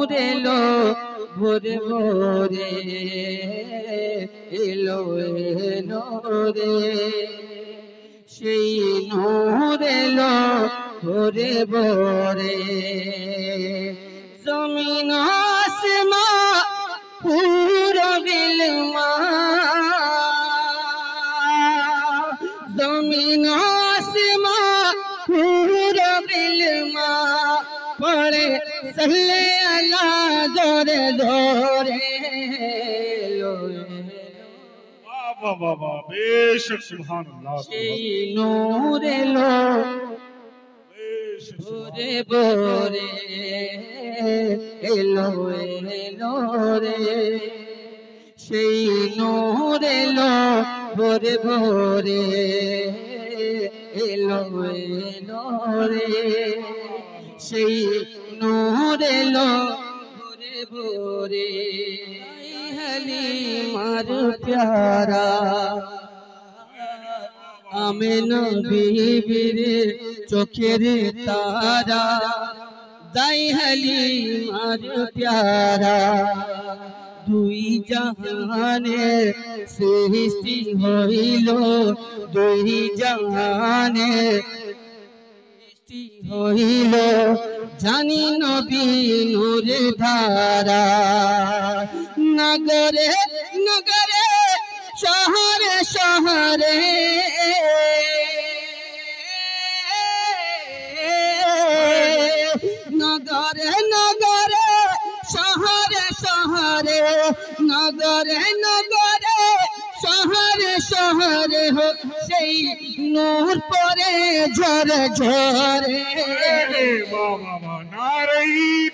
নূর এলো ভোরে ভোরে এলো এলো রে সেই নূর এলো ভোরে ভোরে জমিন আসমান পুরো গিলমা জমিন আসমান পুরো গিলমা পড়ে সল্লে আলা দরে দরে বাবা বাবা বেশক সুবহানাল্লাহ সেই নূর এলো ভোরে ভোরে এলো এলো রে সেই নূর এলো ভোরে ভোরে এলো এলো রে সেই নূর এলো ভোরে ভোরে হালিমার প্যারা আমেনা বিবির চোখের তারা দাই হালিমার প্যারা দুই জাহানের সৃষ্টি হইল দুই জাহানের সৃষ্টি হইল জানি নবী নূর ধারা নগরে নগরে শহরে শহরে নগরে নগরে শহরে শহরে নগরে নগরে শহরে শহরে হো সেই নূর পরে ঝরে ঝরে বাবা নারে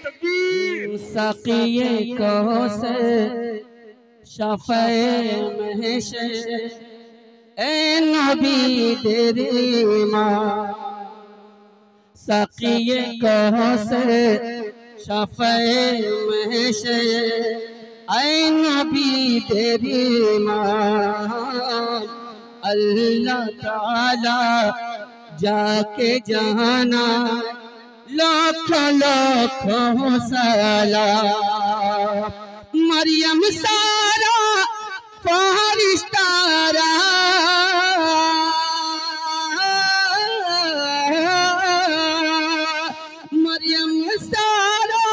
তাকবীর সাকিয়ে কৌসর শাফায়ে महशर এ নবী তেরি মা সাকিয়ে কৌসর শাফায়ে महशर এ নবী তেরি মা अल्लाह ताला जाके जाना लाख लाख सलाम मरियम सारा फरिश्तारा मरियम सारा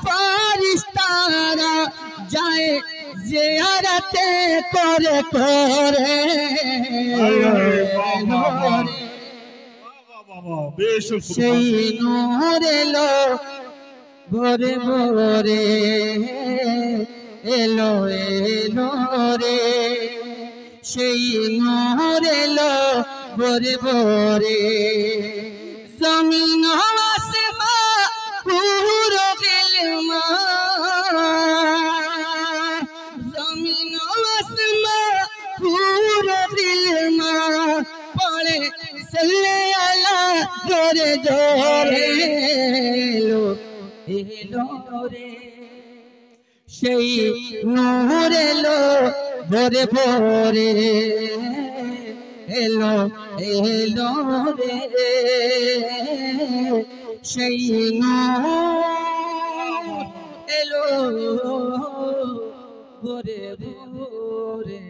फरिश्तारा जाए जियारते करे करे বাবা বেশক সেই নূর এলো ভোরে ভোরে এলো এলো রে সেই নূর এলো ভোরে ভোরে জমিন আসমান পুরো গিলমা জমিন আসমান পুরো গিলমা পড়ে সল্লে আলা দরে দরে এলো এলো রে সেই নূর এলো ভোরে ভোরে এলো এলো রে সেই নূর এলো ভোরে ভোরে